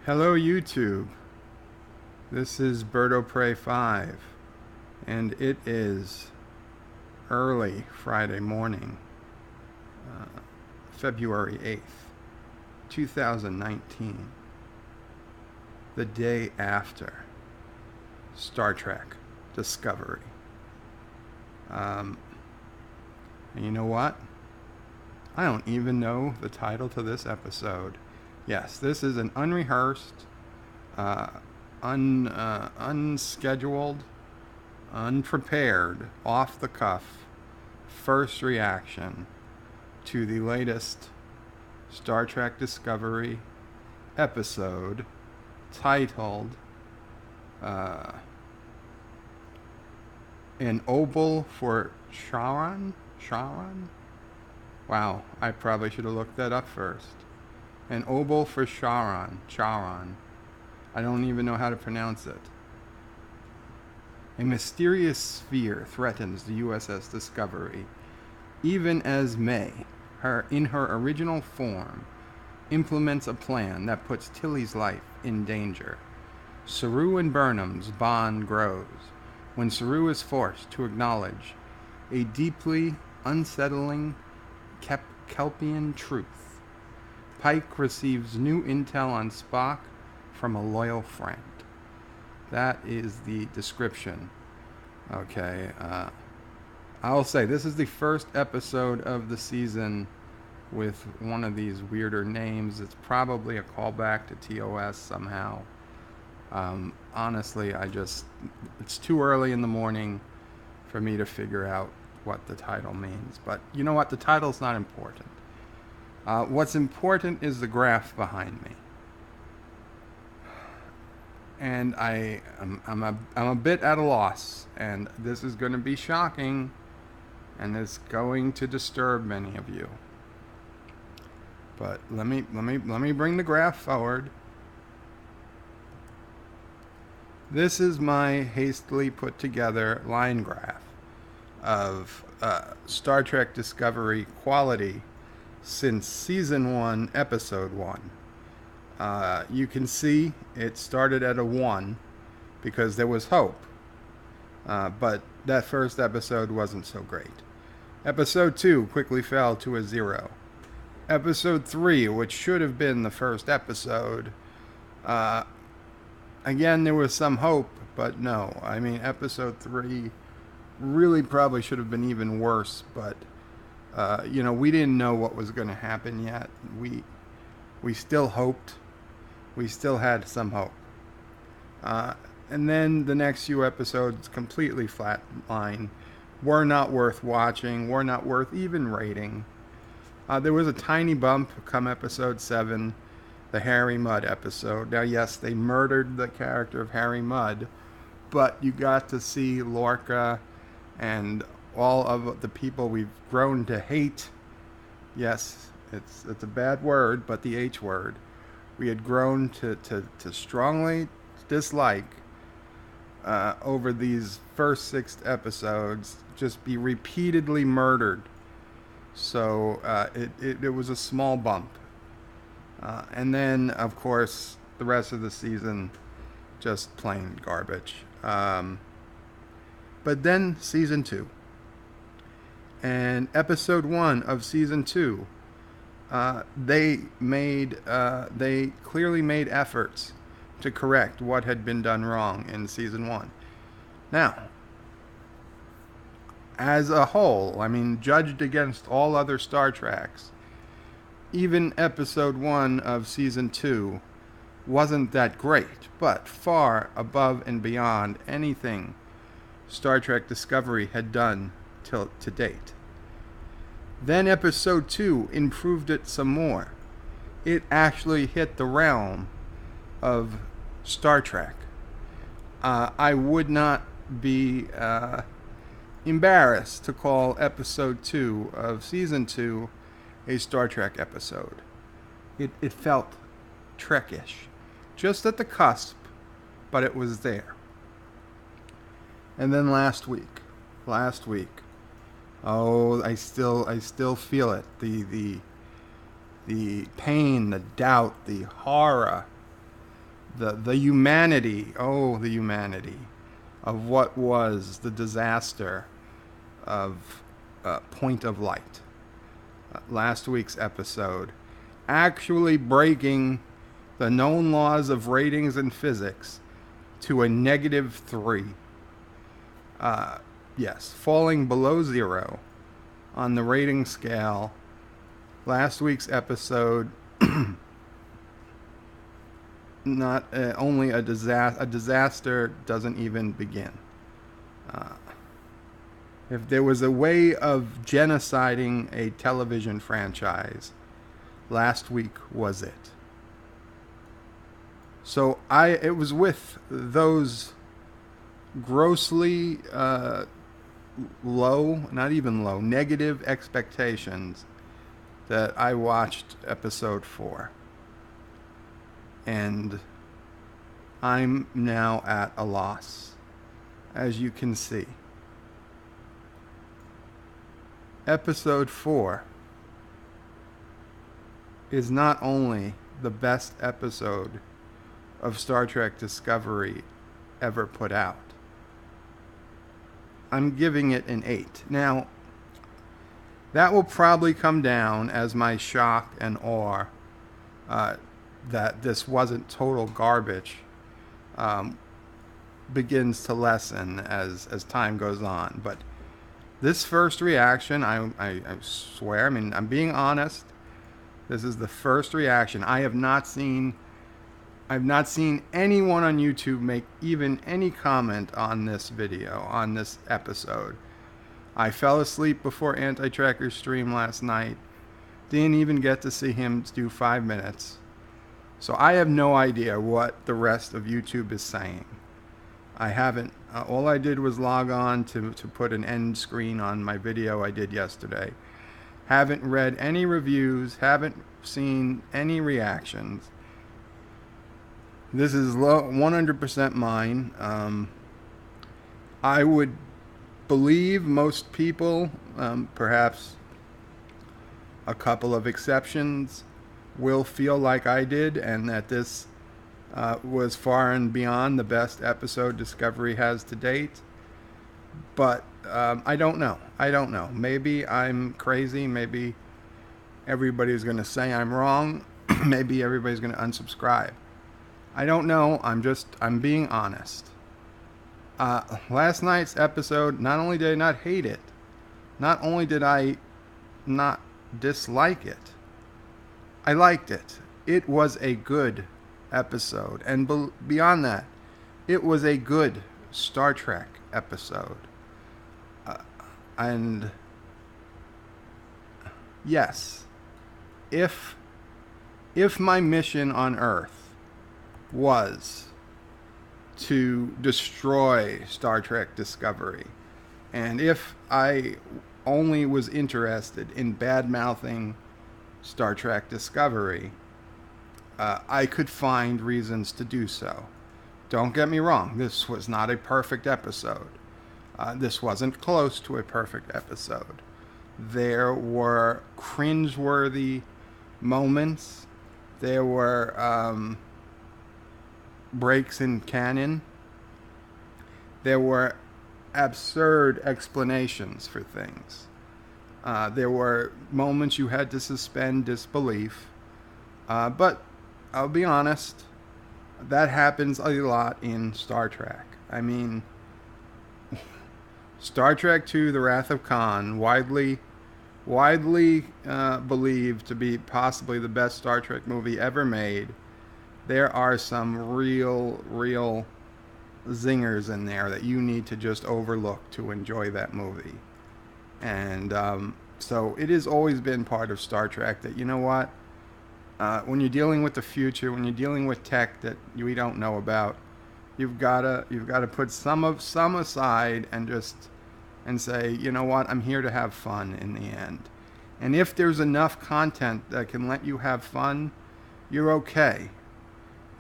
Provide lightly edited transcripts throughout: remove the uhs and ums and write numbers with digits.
Hello YouTube, this is Birdo Prey 5, and it is early Friday morning, February 8th, 2019, the day after Star Trek Discovery. And you know what? I don't even know the title to this episode. Yes, this is an unrehearsed, unscheduled, unprepared, off the cuff first reaction to the latest Star Trek Discovery episode titled An Obol for Charon? Charon? Wow, I probably should have looked that up first. An Obol for Charon. Charon. I don't even know how to pronounce it. A mysterious sphere threatens the USS Discovery, even as May, in her original form, implements a plan that puts Tilly's life in danger. Saru and Burnham's bond grows when Saru is forced to acknowledge a deeply unsettling Kelpian truth. Pike receives new intel on Spock from a loyal friend. That is the description. Okay, I'll say this is the first episode of the season with one of these weirder names. It's probably a callback to TOS somehow. Honestly, it's too early in the morning for me to figure out what the title means. But you know what? The title's not important. What's important is the graph behind me. And I'm a bit at a loss, and this is going to be shocking, and it's going to disturb many of you. But let me bring the graph forward. This is my hastily put together line graph of Star Trek Discovery quality since Season 1, Episode 1. You can see it started at a 1 because there was hope. But that first episode wasn't so great. Episode 2 quickly fell to a 0. Episode 3, which should have been the first episode, again, there was some hope, but no. I mean, Episode 3 really probably should have been even worse, but we didn't know what was going to happen yet. We still hoped. We still had some hope. And then the next few episodes completely flatline. Were not worth watching. Were not worth even rating. There was a tiny bump come Episode 7, the Harry Mudd episode. Now, yes, they murdered the character of Harry Mudd, but you got to see Lorca and all of the people we've grown to hate. Yes, it's a bad word, but the H word. We had grown to strongly dislike over these first 6 episodes, just be repeatedly murdered. So it was a small bump. And then, of course, the rest of the season, just plain garbage. But then Season 2. And Episode 1 of Season 2, they clearly made efforts to correct what had been done wrong in Season 1. Now, as a whole, I mean, judged against all other Star Treks, even Episode 1 of Season 2 wasn't that great, but far above and beyond anything Star Trek Discovery had done to date. Then Episode 2 improved it some more. It actually hit the realm of Star Trek. I would not be embarrassed to call Episode 2 of Season 2 a Star Trek episode. It felt Trek-ish. Just at the cusp, but it was there. And then last week, oh, I still feel it. The pain, the doubt, the horror the humanity, the humanity of what was the disaster of Point of Light. Last week's episode, actually breaking the known laws of ratings and physics to a -3. Yes, falling below 0 on the rating scale. Last week's episode, not only a disaster doesn't even begin. If there was a way of genociding a television franchise, last week was it. So it was with those grossly low, not even low, negative expectations that I watched episode 4. And I'm now at a loss, as you can see. Episode 4 is not only the best episode of Star Trek Discovery ever put out. I'm giving it an 8. Now, that will probably come down as my shock and awe that this wasn't total garbage begins to lessen as time goes on. But this first reaction, I swear, I mean, I'm being honest. This is the first reaction. I've not seen anyone on YouTube make even any comment on this video, on this episode. I fell asleep before Anti-Tracker's stream last night. Didn't even get to see him do 5 minutes. So I have no idea what the rest of YouTube is saying. I haven't. All I did was log on to put an end screen on my video I did yesterday. Haven't read any reviews. Haven't seen any reactions. This is 100% mine. I would believe most people, perhaps a couple of exceptions, will feel like I did, and that this was far and beyond the best episode Discovery has to date. But I don't know. Maybe I'm crazy. Maybe everybody's going to say I'm wrong. Maybe everybody's going to unsubscribe. I don't know. I'm being honest. Last night's episode, not only did I not hate it, not only did I not dislike it, I liked it. It was a good episode. And beyond that, it was a good Star Trek episode. And yes, if my mission on Earth was to destroy Star Trek Discovery, and if I only was interested in bad-mouthing Star Trek Discovery, I could find reasons to do so. Don't get me wrong, this was not a perfect episode. This wasn't close to a perfect episode. There were cringeworthy moments. There were breaks in canon. There were absurd explanations for things. There were moments you had to suspend disbelief. But I'll be honest, that happens a lot in Star Trek. I mean, Star Trek II, The Wrath of Khan, widely believed to be possibly the best Star Trek movie ever made. There are some real zingers in there that you need to just overlook to enjoy that movie. And so it has always been part of Star Trek that, you know what, when you're dealing with the future, when you're dealing with tech that we don't know about, you've got to put some aside and say, you know what, I'm here to have fun in the end. And if there's enough content that can let you have fun, you're okay.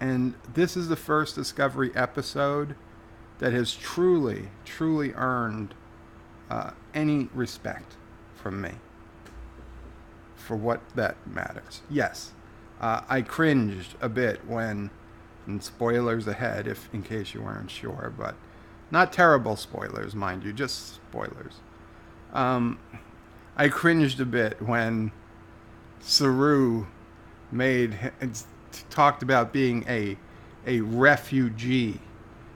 And this is the first Discovery episode that has truly earned any respect from me for what that matters. Yes, I cringed a bit when And spoilers ahead, if in case you weren't sure, but not terrible spoilers, mind you, just spoilers. I cringed a bit when Saru talked about being a refugee,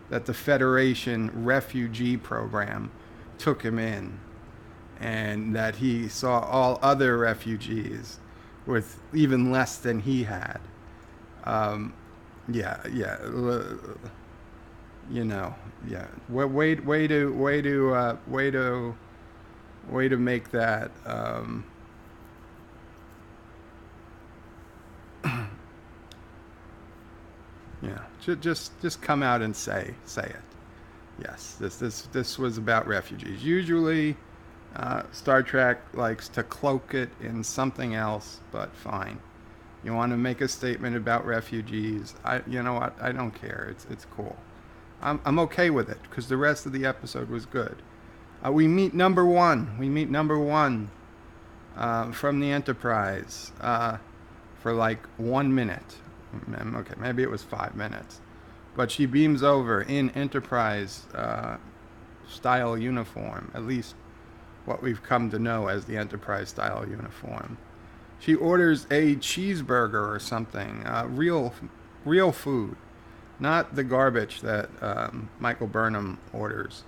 that the Federation refugee program took him in, and that he saw all other refugees with even less than he had. Yeah, you know, yeah. Way to make that. Yeah, just come out and say it. Yes, this was about refugees. Usually, Star Trek likes to cloak it in something else, but fine. You want to make a statement about refugees? You know what? I don't care. It's cool. I'm okay with it because the rest of the episode was good. We meet number one. From the Enterprise for like 1 minute. Okay, maybe it was 5 minutes. But she beams over in Enterprise style uniform, at least what we've come to know as the Enterprise style uniform. She orders a cheeseburger or something, real food, not the garbage that Michael Burnham orders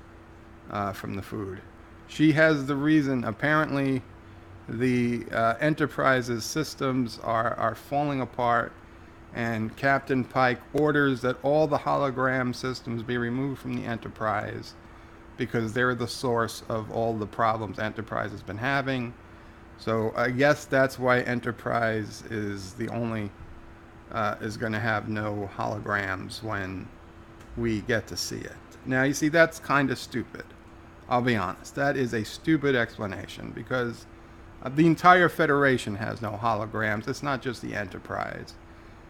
from the food. She has the reason. Apparently, the Enterprise's systems are falling apart, and Captain Pike orders that all the hologram systems be removed from the Enterprise because they're the source of all the problems Enterprise has been having. So I guess that's why Enterprise is the only is going to have no holograms when we get to see it. Now, you see, that's kind of stupid. I'll be honest. That is a stupid explanation because the entire Federation has no holograms. It's not just the Enterprise.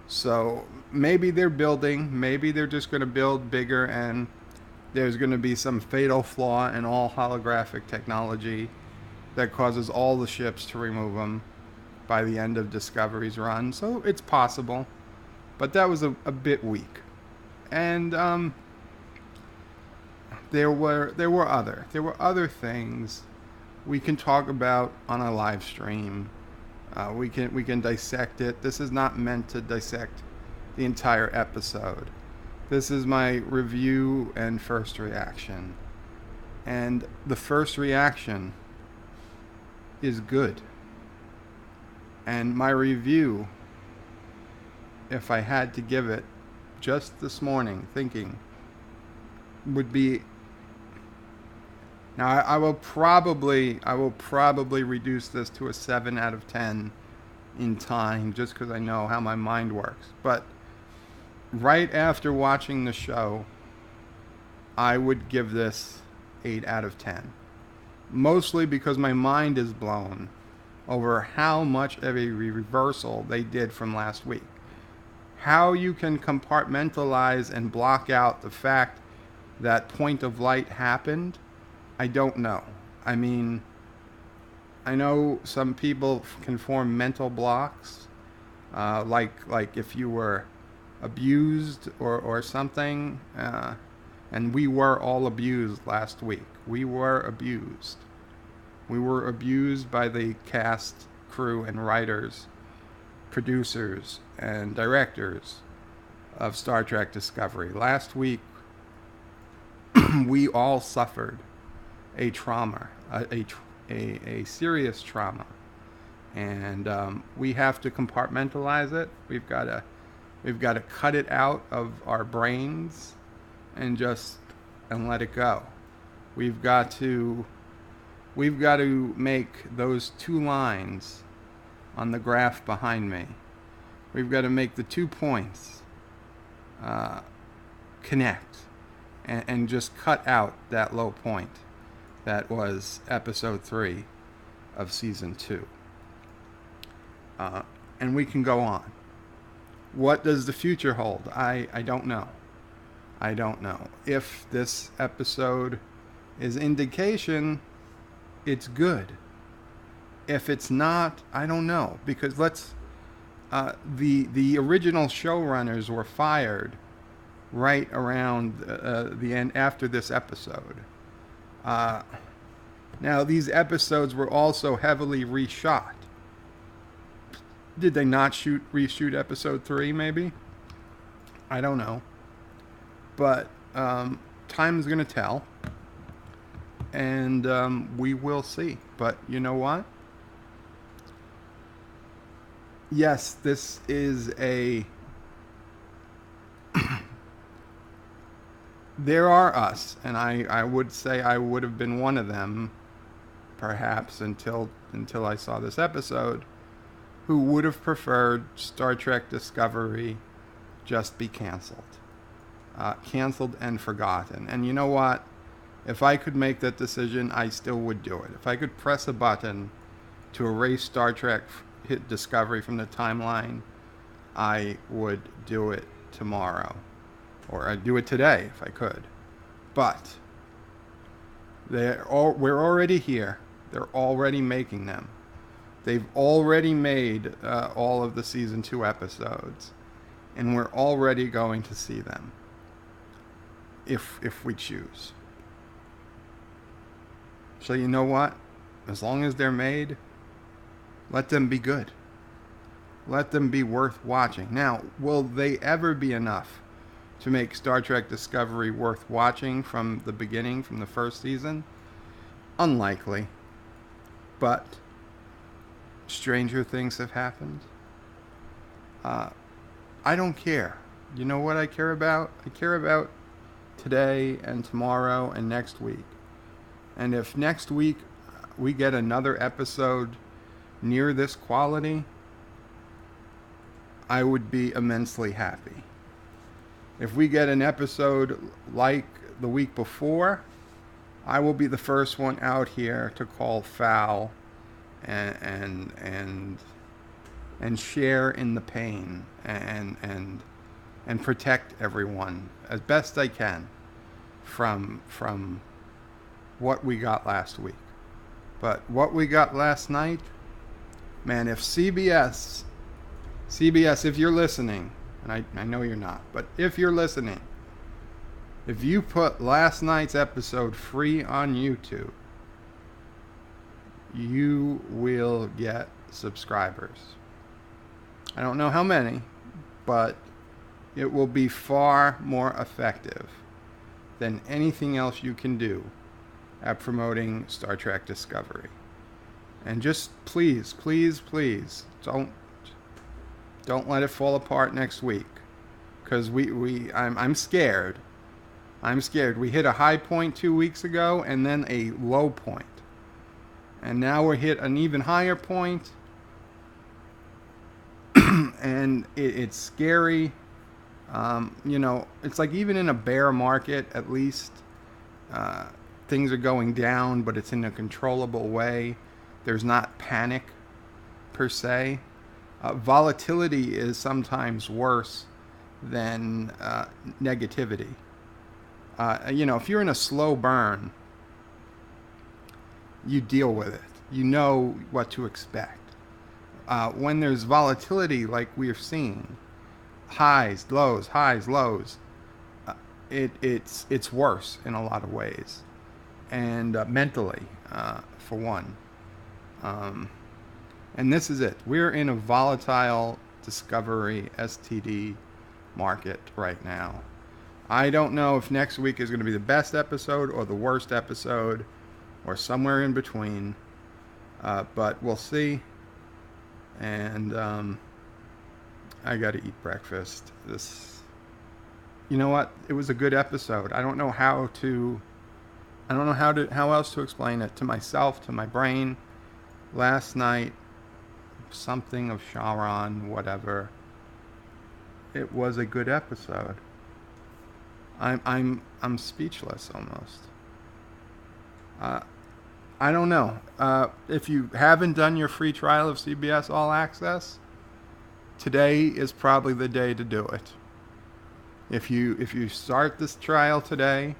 So maybe they're just going to build bigger, and there's going to be some fatal flaw in all holographic technology that causes all the ships to remove them by the end of Discovery's run. So it's possible, but that was a bit weak. And there were other things we can talk about on a live stream. We can dissect it. This is not meant to dissect the entire episode. This is my review and first reaction. And the first reaction is good. And my review, if I had to give it just this morning, thinking, would be... Now, I will probably reduce this to a 7 out of 10 in time, just because I know how my mind works. But right after watching the show, I would give this 8 out of 10. Mostly because my mind is blown over how much of a reversal they did from last week. How you can compartmentalize and block out the fact that Point of Light happened, I don't know. I mean, I know some people can form mental blocks, like if you were abused or something, and we were all abused last week. We were abused. We were abused by the cast, crew, and writers, producers, and directors of Star Trek Discovery. Last week, we all suffered a trauma, a serious trauma, and we have to compartmentalize it. We've got to cut it out of our brains and let it go. We've got to make those 2 lines on the graph behind me. We've got to make the 2 points connect and just cut out that low point that was episode 3 of season 2. And we can go on. What does the future hold? I don't know. I don't know. If this episode is indication, it's good. If it's not, I don't know. Because The original showrunners were fired right around the end after this episode. Now, these episodes were also heavily reshot. Did they not reshoot episode 3, maybe? I don't know. But time's going to tell. And we will see. But you know what? Yes, this is a... There are us, and I would say I would have been one of them, perhaps, until I saw this episode, who would have preferred Star Trek Discovery just be canceled. Canceled and forgotten. And you know what? If I could make that decision, I still would do it. If I could press a button to erase Star Trek Discovery from the timeline, I would do it tomorrow. Or I'd do it today if I could. But we're already here. They're already making them. They've already made all of the season 2 episodes. And we're already going to see them. If we choose. So you know what? As long as they're made, let them be good. Let them be worth watching. Now, will they ever be enough to make Star Trek Discovery worth watching from the beginning, from the first season? Unlikely. But stranger things have happened. I don't care. You know what I care about? I care about today and tomorrow and next week. And if next week we get another episode near this quality, I would be immensely happy. If we get an episode like the week before, I will be the first one out here to call foul and share in the pain and protect everyone as best I can from what we got last week. But what we got last night, man, if CBS, if you're listening, and I know you're not, but if you're listening, if you put last night's episode free on YouTube, you will get subscribers. I don't know how many, but it will be far more effective than anything else you can do at promoting Star Trek Discovery. And just please, please, please, don't let it fall apart next week. Because I'm scared. I'm scared. We hit a high point 2 weeks ago and then a low point. And now we're hit an even higher point. And it's scary. It's like even in a bear market, at least things are going down, but it's in a controllable way. There's not panic per se. Volatility is sometimes worse than negativity. If you're in a slow burn, you deal with it. You know what to expect. When there's volatility like we're seeing, highs, lows, it's worse in a lot of ways. And mentally, for one. And this is it. We're in a volatile Discovery STD market right now. I don't know if next week is going to be the best episode or the worst episode or somewhere in between. But we'll see. And I got to eat breakfast. You know what? It was a good episode. I don't know how else to explain it to myself, to my brain. Last night, something of Charon, whatever. It was a good episode. I'm speechless almost. I don't know. If you haven't done your free trial of CBS All Access, today is probably the day to do it. If you start this trial today,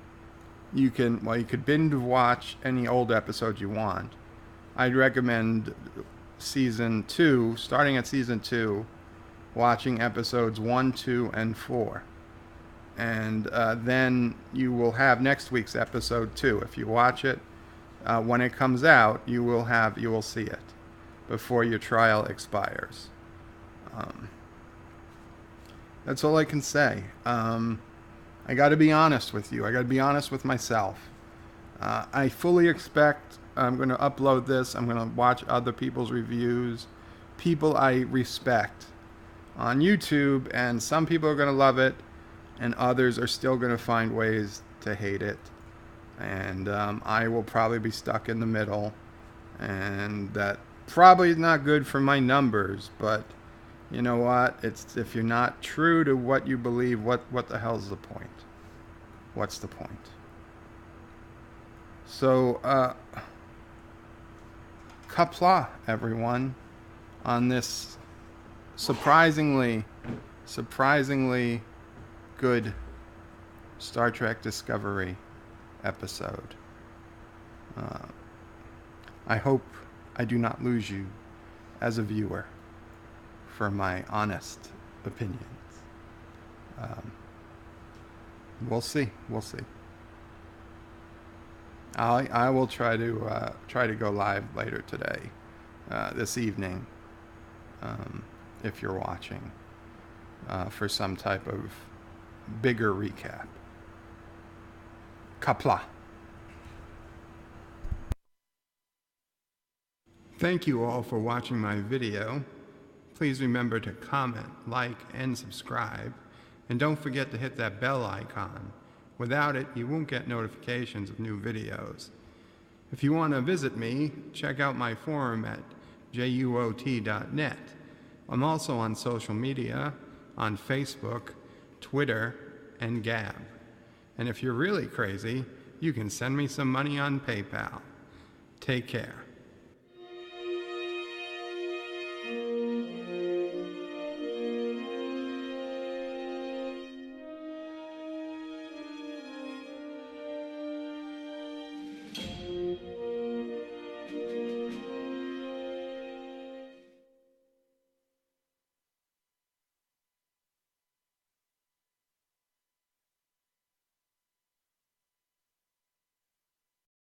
you could binge watch any old episodes you want. I'd recommend season 2, starting at season 2, watching episodes 1, 2, and 4. And then you will have next week's episode 2. If you watch it when it comes out, you will see it before your trial expires. That's all I can say. I got to be honest with you. I got to be honest with myself. I fully expect I'm going to upload this. I'm going to watch other people's reviews, people I respect on YouTube, and some people are going to love it, and others are still going to find ways to hate it. And I will probably be stuck in the middle, and that probably is not good for my numbers, but you know what? It's if you're not true to what you believe, what the hell's the point? What's the point? So, Qapla, everyone, on this surprisingly good Star Trek Discovery episode. I hope I do not lose you as a viewer for my honest opinions. We'll see. I will try to go live later today, this evening, if you're watching, for some type of bigger recap. Qapla. Thank you all for watching my video. Please remember to comment, like, and subscribe. And don't forget to hit that bell icon. Without it, you won't get notifications of new videos. If you want to visit me, check out my forum at juot.net. I'm also on social media, on Facebook, Twitter, and Gab. And if you're really crazy, you can send me some money on PayPal. Take care.